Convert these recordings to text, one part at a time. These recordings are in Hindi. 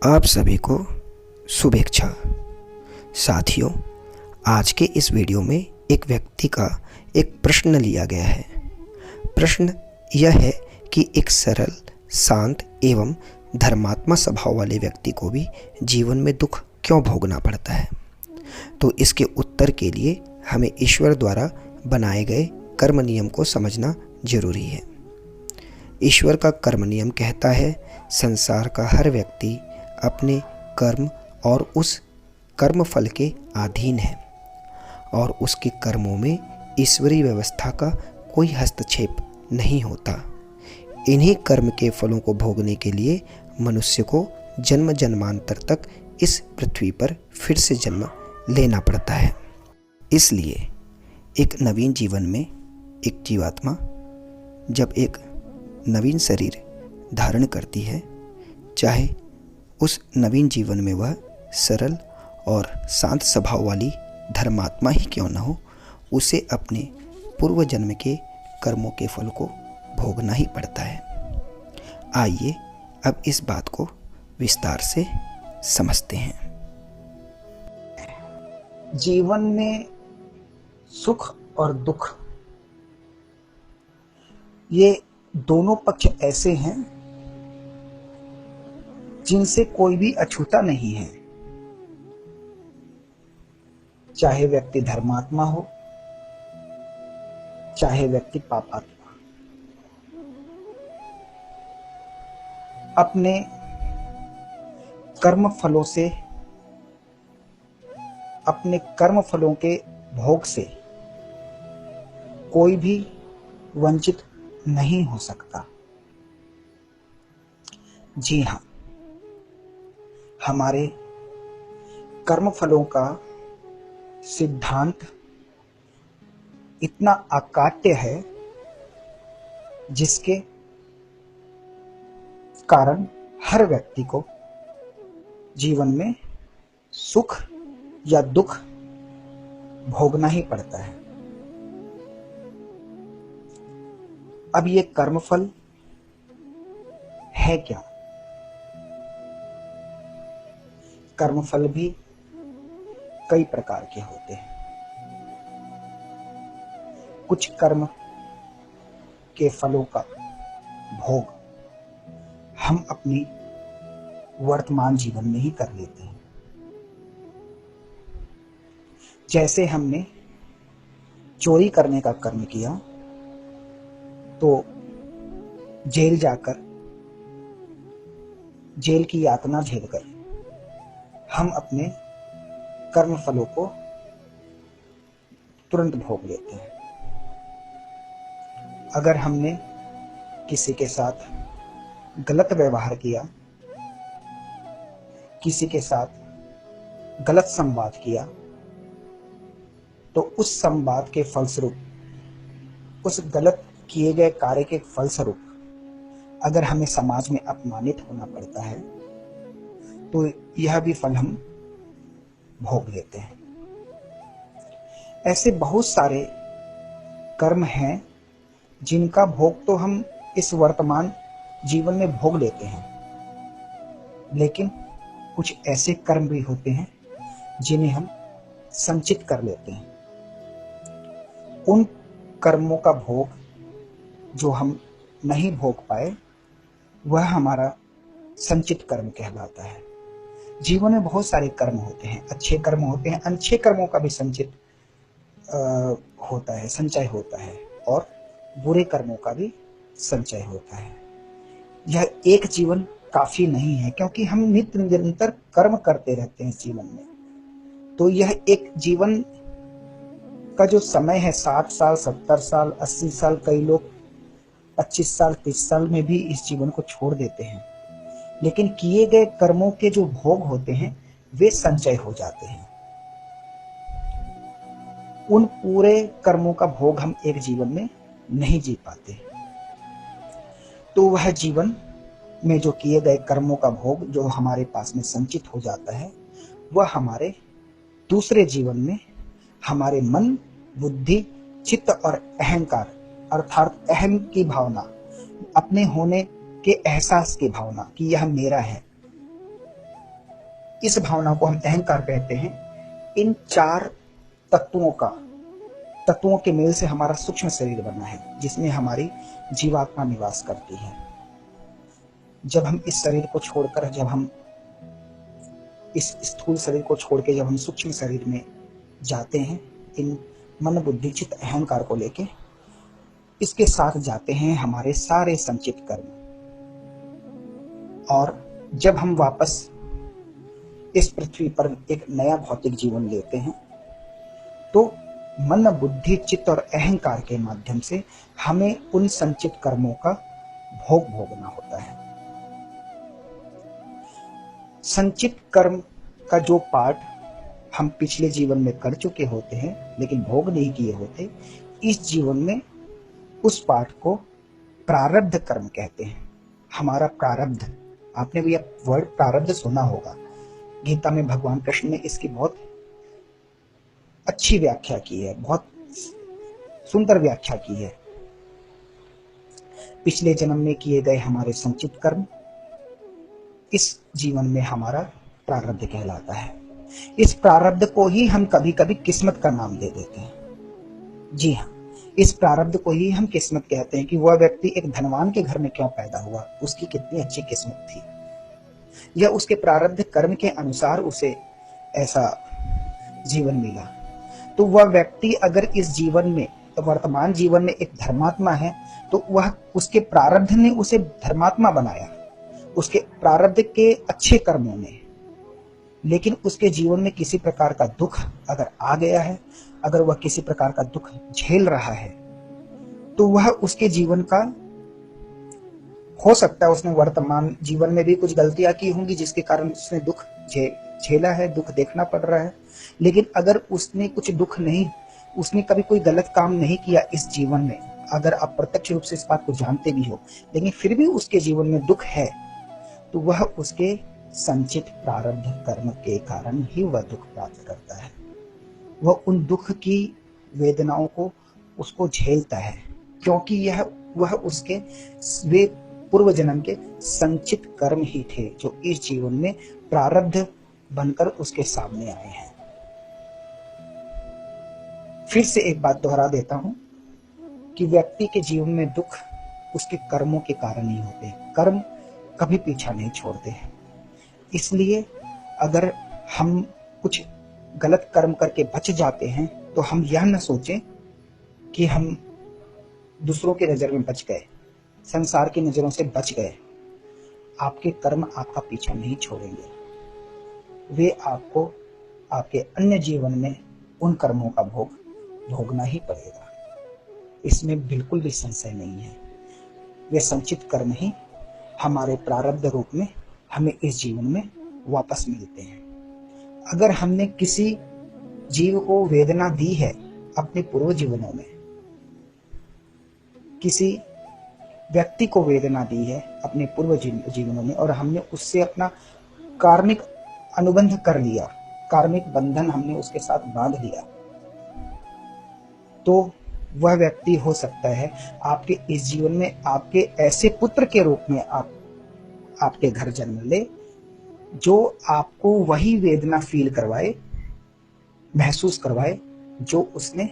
आप सभी को शुभेच्छा। साथियों, आज के इस वीडियो में एक व्यक्ति का एक प्रश्न लिया गया है। प्रश्न यह है कि एक सरल, शांत एवं धर्मात्मा स्वभाव वाले व्यक्ति को भी जीवन में दुख क्यों भोगना पड़ता है। तो इसके उत्तर के लिए हमें ईश्वर द्वारा बनाए गए कर्म नियम को समझना जरूरी है। ईश्वर का कर्म नियम कहता है, संसार का हर व्यक्ति अपने कर्म और उस कर्म फल के अधीन है और उसके कर्मों में ईश्वरीय व्यवस्था का कोई हस्तक्षेप नहीं होता। इन्हीं कर्म के फलों को भोगने के लिए मनुष्य को जन्म जन्मांतर तक इस पृथ्वी पर फिर से जन्म लेना पड़ता है। इसलिए एक नवीन जीवन में एक जीवात्मा जब एक नवीन शरीर धारण करती है, चाहे उस नवीन जीवन में वह सरल और शांत स्वभाव वाली धर्मात्मा ही क्यों न हो, उसे अपने पूर्व जन्म के कर्मों के फल को भोगना ही पड़ता है। आइए अब इस बात को विस्तार से समझते हैं। जीवन में सुख और दुख, ये दोनों पक्ष ऐसे हैं जिनसे कोई भी अछूता नहीं है। चाहे व्यक्ति धर्मात्मा हो, चाहे व्यक्ति पापात्मा। अपने कर्म फलों से, अपने कर्म फलों के भोग से कोई भी वंचित नहीं हो सकता। जी हाँ, हमारे कर्म फलों का सिद्धांत इतना अकाट्य है जिसके कारण हर व्यक्ति को जीवन में सुख या दुख भोगना ही पड़ता है। अब ये कर्मफल है क्या? कर्मफल भी कई प्रकार के होते हैं। कुछ कर्म के फलों का भोग हम अपनी वर्तमान जीवन में ही कर लेते हैं। जैसे हमने चोरी करने का कर्म किया तो जेल जाकर जेल की यातना झेलकर हम अपने कर्म फलों को तुरंत भोग लेते हैं। अगर हमने किसी के साथ गलत व्यवहार किया, किसी के साथ गलत संवाद किया, तो उस संवाद के फलस्वरूप, उस गलत किए गए कार्य के फलस्वरूप अगर हमें समाज में अपमानित होना पड़ता है तो यह भी फल हम भोग लेते हैं। ऐसे बहुत सारे कर्म हैं जिनका भोग तो हम इस वर्तमान जीवन में भोग लेते हैं, लेकिन कुछ ऐसे कर्म भी होते हैं जिन्हें हम संचित कर लेते हैं। उन कर्मों का भोग जो हम नहीं भोग पाए, वह हमारा संचित कर्म कहलाता है। जीवन में बहुत सारे कर्म होते हैं, अच्छे कर्म होते हैं, अच्छे कर्मों का भी संचित होता है, संचय होता है, और बुरे कर्मों का भी संचय होता है। यह एक जीवन काफी नहीं है, क्योंकि हम नित्य निरंतर कर्म करते रहते हैं जीवन में। तो यह एक जीवन का जो समय है, 60 साल, 70 साल, 80 साल, कई लोग 25 साल, 30 साल में भी इस जीवन को छोड़ देते हैं, लेकिन किए गए कर्मों के जो भोग होते हैं वे संचय हो जाते हैं। उन पूरे कर्मों का भोग हम एक जीवन में नहीं जी पाते। तो वह जीवन में जो किए गए कर्मों का भोग जो हमारे पास में संचित हो जाता है, वह हमारे दूसरे जीवन में हमारे मन, बुद्धि, चित्त और अहंकार, अर्थात अहम की भावना, अपने होने के एहसास की भावना कि यह मेरा है, इस भावना को हम अहंकार कहते हैं। इन 4 तत्वों के मेल से हमारा सूक्ष्म शरीर बना है, जिसमें हमारी जीवात्मा निवास करती है। जब हम इस शरीर को छोड़कर, जब हम इस स्थूल शरीर को छोड़ के जब हम सूक्ष्म शरीर में जाते हैं, इन मन बुद्धि चित्त अहंकार को लेके, इसके साथ जाते हैं हमारे सारे संचित कर्म। और जब हम वापस इस पृथ्वी पर एक नया भौतिक जीवन लेते हैं, तो मन बुद्धि चित्त और अहंकार के माध्यम से हमें उन संचित कर्मों का भोग भोगना होता है। संचित कर्म का जो पाठ हम पिछले जीवन में कर चुके होते हैं लेकिन भोग नहीं किए होते, इस जीवन में उस पाठ को प्रारब्ध कर्म कहते हैं। हमारा प्रारब्ध, आपने भी यह वर्ड प्रारब्ध सुना होगा। गीता में भगवान कृष्ण ने इसकी बहुत अच्छी व्याख्या की है, बहुत सुंदर व्याख्या की है। पिछले जन्म में किए गए हमारे संचित कर्म इस जीवन में हमारा प्रारब्ध कहलाता है। इस प्रारब्ध को ही हम कभी कभी किस्मत का नाम दे देते हैं। जी हाँ, इस प्रारब्ध को ही हम किस्मत कहते हैं कि वह व्यक्ति एक धनवान के घर में क्यों पैदा हुआ, उसकी कितनी अच्छी किस्मत थी, या उसके प्रारब्ध कर्म के अनुसार उसे ऐसा जीवन मिला। तो वह व्यक्ति अगर इस जीवन में, तो वर्तमान जीवन में एक धर्मात्मा है, तो वह उसके प्रारब्ध ने उसे धर्मात्मा बनाया, उसके प्रारब्ध के अच्छे कर्मों ने। लेकिन उसके जीवन में किसी प्रकार का दुख अगर आ गया है, अगर वह किसी प्रकार का दुख झेल रहा है, तो वह उसके जीवन का, हो सकता है उसने वर्तमान जीवन में भी कुछ गलतियां की होंगी जिसके कारण उसने दुख झेला है, दुख देखना पड़ रहा है। लेकिन अगर उसने कुछ दुख नहीं, उसने कभी कोई गलत काम नहीं किया इस जीवन में, अगर आप प्रत्यक्ष रूप से इस बात को जानते भी हो, लेकिन फिर भी उसके जीवन में दुख है, तो वह उसके संचित प्रारब्ध कर्म के कारण ही वह दुख प्राप्त करता है। वह उन दुख की वेदनाओं को उसको झेलता है, क्योंकि वह उसके वे पूर्व जन्म के संचित कर्म ही थे जो इस जीवन में प्रारब्ध बनकर उसके सामने आए हैं। फिर से एक बात दोहरा देता हूं कि व्यक्ति के जीवन में दुख उसके कर्मों के कारण ही होते हैं। कर्म कभी पीछा नहीं छोड़ते हैं। इसलिए अगर हम कुछ गलत कर्म करके बच जाते हैं, तो हम यह न सोचें कि हम दूसरों की नजर में बच गए, संसार की नजरों से बच गए। आपके कर्म आपका पीछा नहीं छोड़ेंगे, वे आपको आपके अन्य जीवन में उन कर्मों का भोग भोगना ही पड़ेगा। इसमें बिल्कुल भी संशय नहीं है। वे संचित कर्म ही हमारे प्रारब्ध रूप में हमें इस जीवन में वापस मिलते हैं। अगर हमने किसी जीव को वेदना दी है अपने पूर्व जीवनों में, किसी व्यक्ति को वेदना दी है अपने पूर्व जीवनों में, और हमने उससे अपना कार्मिक अनुबंध कर लिया, कार्मिक बंधन हमने उसके साथ बांध लिया, तो वह व्यक्ति हो सकता है आपके इस जीवन में आपके ऐसे पुत्र के रूप में आपके घर जन्म ले, जो आपको वही वेदना फील करवाए, महसूस करवाए, जो उसने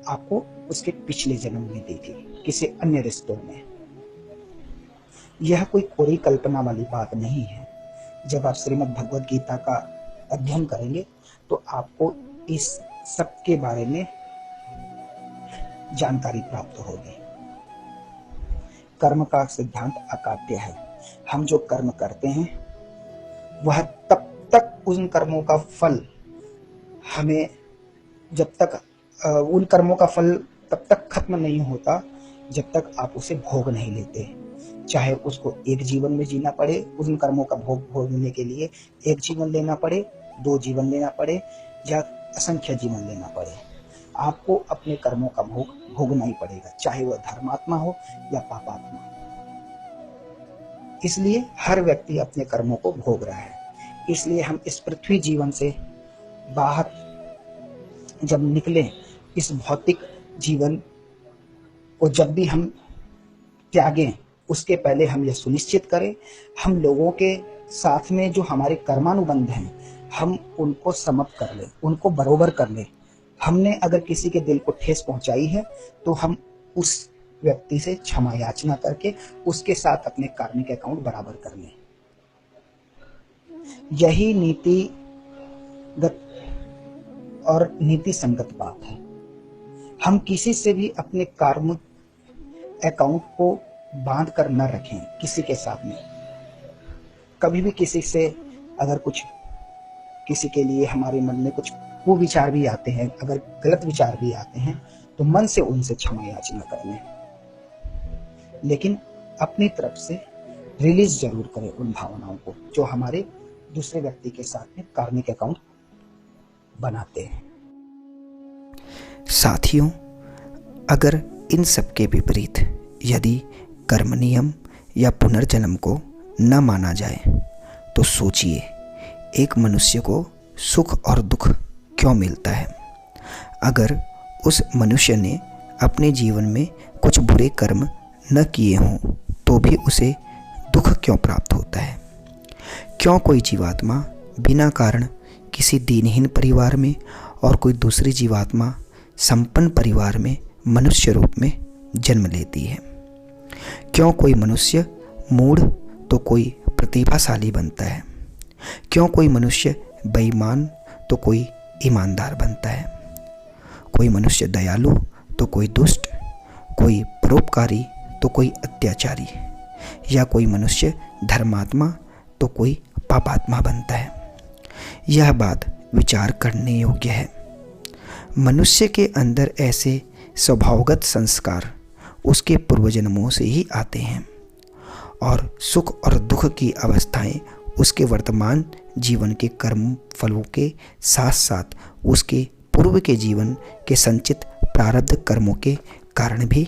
आपको उसके पिछले जन्म में दी थी किसी अन्य रिश्तों में। यह कोई कोरी कल्पना वाली बात नहीं है। जब आप श्रीमद् भगवद गीता का अध्ययन करेंगे तो आपको इस सब के बारे में जानकारी प्राप्त होगी। कर्म का सिद्धांत अकाट्य है। हम जो कर्म करते हैं वह तब तक उन कर्मों का फल हमें, जब तक उन कर्मों का फल तब तक खत्म नहीं होता जब तक आप उसे भोग नहीं लेते। चाहे उसको एक जीवन में जीना पड़े, उन कर्मों का भोग भोगने के लिए एक जीवन लेना पड़े, 2 जीवन लेना पड़े, या असंख्य जीवन लेना पड़े, आपको अपने कर्मों का भोग भोगना ही पड़ेगा, चाहे वह धर्मात्मा हो या पापात्मा। इसलिए हर व्यक्ति अपने कर्मों को भोग रहा है। इसलिए हम इस पृथ्वी जीवन से बाहर जब निकले, इस भौतिक जीवन को जब भी हम त्यागें, उसके पहले हम यह सुनिश्चित करें हम लोगों के साथ में जो हमारे कर्मानुबंध हैं हम उनको समाप्त कर लें, उनको बरोबर कर लें। हमने अगर किसी के दिल को ठेस पहुंचाई है तो हम उस व्यक्ति से क्षमा याचना करके उसके साथ अपने कार्मिक अकाउंट बराबर कर लें। यही नीतिगत और नीति संगत बात है। हम किसी से भी अपने कार्मिक अकाउंट को बांध कर न रखें किसी के साथ में। कभी भी किसी से अगर कुछ किसी के लिए हमारे मन में कुछ कुविचार भी आते हैं, अगर गलत विचार भी आते हैं तो मन से उनसे क्षमा याचना कर लें, लेकिन अपनी तरफ से रिलीज जरूर करें उन भावनाओं को जो हमारे दूसरे व्यक्ति के साथ में कार्मिक अकाउंट बनाते हैं। साथियों, अगर इन सब के विपरीत यदि कर्म नियम या पुनर्जन्म को न माना जाए तो सोचिए एक मनुष्य को सुख और दुख क्यों मिलता है। अगर उस मनुष्य ने अपने जीवन में कुछ बुरे कर्म न किए हों तो भी उसे दुख क्यों प्राप्त होता है। क्यों कोई जीवात्मा बिना कारण किसी दीनहीन परिवार में और कोई दूसरी जीवात्मा संपन्न परिवार में मनुष्य रूप में जन्म लेती है। क्यों कोई मनुष्य मूढ़ तो कोई प्रतिभाशाली बनता है। क्यों कोई मनुष्य बेईमान तो कोई ईमानदार बनता है। कोई मनुष्य दयालु तो कोई दुष्ट, कोई परोपकारी तो कोई अत्याचारी, या कोई मनुष्य धर्मात्मा तो कोई पापात्मा बनता है। यह बात विचार करने योग्य है। मनुष्य के अंदर ऐसे स्वभावगत संस्कार उसके पूर्वजन्मों से ही आते हैं और सुख और दुख की अवस्थाएं उसके वर्तमान जीवन के कर्म फलों के साथ साथ उसके पूर्व के जीवन के संचित प्रारब्ध कर्मों के कारण भी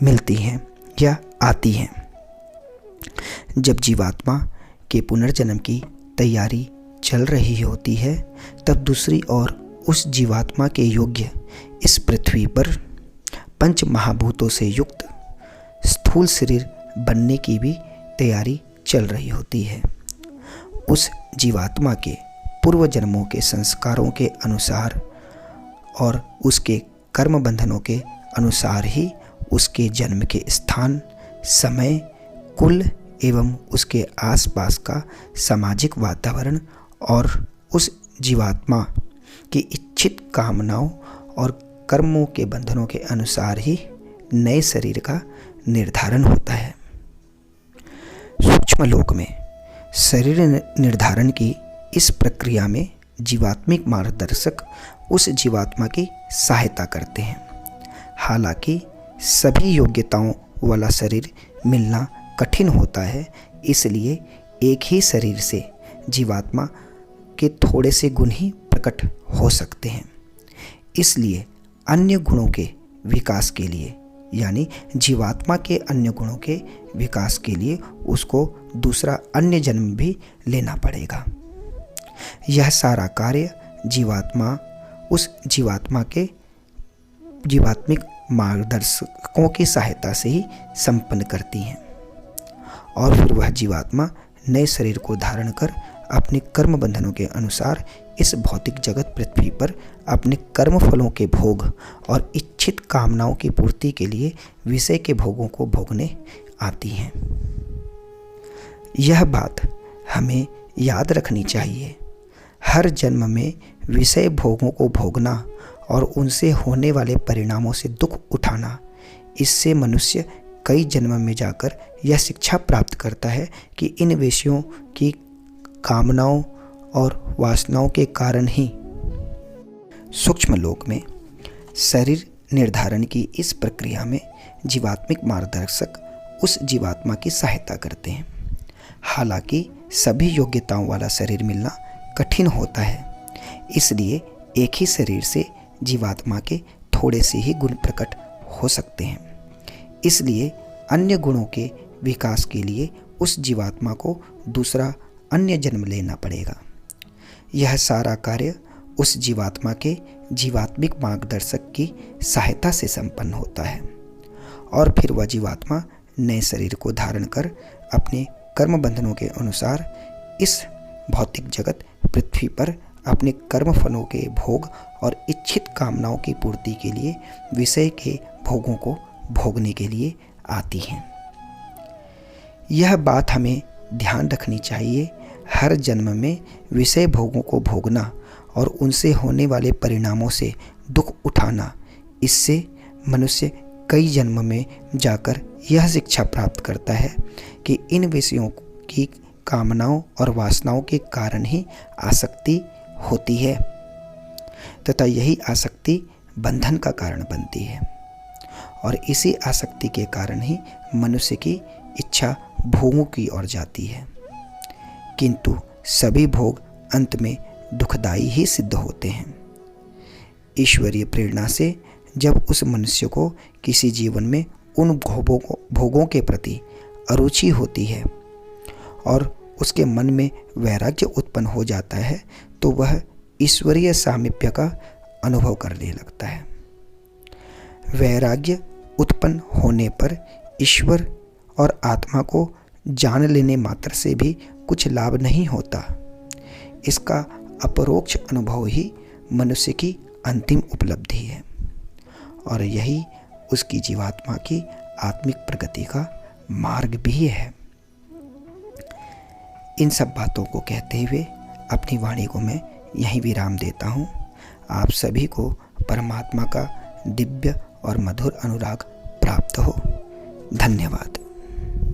मिलती हैं या आती हैं। जब जीवात्मा के पुनर्जन्म की तैयारी चल रही होती है तब दूसरी ओर उस जीवात्मा के योग्य इस पृथ्वी पर पंच महाभूतों से युक्त स्थूल शरीर बनने की भी तैयारी चल रही होती है। उस जीवात्मा के पूर्व जन्मों के संस्कारों के अनुसार और उसके कर्म बंधनों के अनुसार ही उसके जन्म के स्थान, समय, कुल एवं उसके आसपास का सामाजिक वातावरण और उस जीवात्मा की इच्छित कामनाओं और कर्मों के बंधनों के अनुसार ही नए शरीर का निर्धारण होता है। सूक्ष्म लोक में शरीर निर्धारण की इस प्रक्रिया में जीवात्मिक मार्गदर्शक उस जीवात्मा की सहायता करते हैं। हालांकि सभी योग्यताओं वाला शरीर मिलना कठिन होता है, इसलिए एक ही शरीर से जीवात्मा के थोड़े से गुण ही प्रकट हो सकते हैं। इसलिए अन्य गुणों के विकास के लिए यानी जीवात्मा के अन्य गुणों के विकास के लिए उसको दूसरा अन्य जन्म भी लेना पड़ेगा। यह सारा कार्य जीवात्मा उस जीवात्मा के जीवात्मिक मार्गदर्शकों की सहायता से ही संपन्न करती हैं और फिर वह जीवात्मा नए शरीर को धारण कर अपने कर्म बंधनों के अनुसार इस भौतिक जगत पृथ्वी पर अपने कर्म फलों के भोग और इच्छित कामनाओं की पूर्ति के लिए विषय के भोगों को भोगने आती हैं। यह बात हमें याद रखनी चाहिए। हर जन्म में विषय भोगों को भोगना और उनसे होने वाले परिणामों से दुख उठाना, इससे मनुष्य कई जन्म में जाकर यह शिक्षा प्राप्त करता है कि इन विषयों की कामनाओं और वासनाओं के कारण ही सूक्ष्म लोक में शरीर निर्धारण की इस प्रक्रिया में जीवात्मिक मार्गदर्शक उस जीवात्मा की सहायता करते हैं। हालांकि सभी योग्यताओं वाला शरीर मिलना कठिन होता है, इसलिए एक ही शरीर से जीवात्मा के थोड़े से ही गुण प्रकट हो सकते हैं। इसलिए अन्य गुणों के विकास के लिए उस जीवात्मा को दूसरा अन्य जन्म लेना पड़ेगा। यह सारा कार्य उस जीवात्मा के जीवात्मिक मार्गदर्शक की सहायता से संपन्न होता है और फिर वह जीवात्मा नए शरीर को धारण कर अपने कर्म बंधनों के अनुसार इस भौतिक जगत पृथ्वी पर अपने कर्म फलों के भोग और इच्छित कामनाओं की पूर्ति के लिए विषय के भोगों को भोगने के लिए आती हैं। यह बात हमें ध्यान रखनी चाहिए, हर जन्म में विषय भोगों को भोगना और उनसे होने वाले परिणामों से दुख उठाना, इससे मनुष्य कई जन्म में जाकर यह शिक्षा प्राप्त करता है कि इन विषयों की कामनाओं और वासनाओं के कारण ही आसक्ति होती है तथा यही आसक्ति बंधन का कारण बनती है और इसी आसक्ति के कारण ही मनुष्य की इच्छा भोगों की ओर जाती है। किंतु सभी भोग अंत में दुखदायी ही सिद्ध होते हैं। ईश्वरीय प्रेरणा से जब उस मनुष्य को किसी जीवन में उन भोगों के प्रति अरुचि होती है और उसके मन में वैराग्य उत्पन्न हो जाता है, तो वह ईश्वरीय सामीप्य का अनुभव करने लगता है। वैराग्य उत्पन्न होने पर ईश्वर और आत्मा को जान लेने मात्र से भी कुछ लाभ नहीं होता। इसका अपरोक्ष अनुभव ही मनुष्य की अंतिम उपलब्धि है और यही उसकी जीवात्मा की आत्मिक प्रगति का मार्ग भी है। इन सब बातों को कहते हुए अपनी वाणी को मैं यहीं विराम देता हूँ। आप सभी को परमात्मा का दिव्य और मधुर अनुराग प्राप्त हो। धन्यवाद।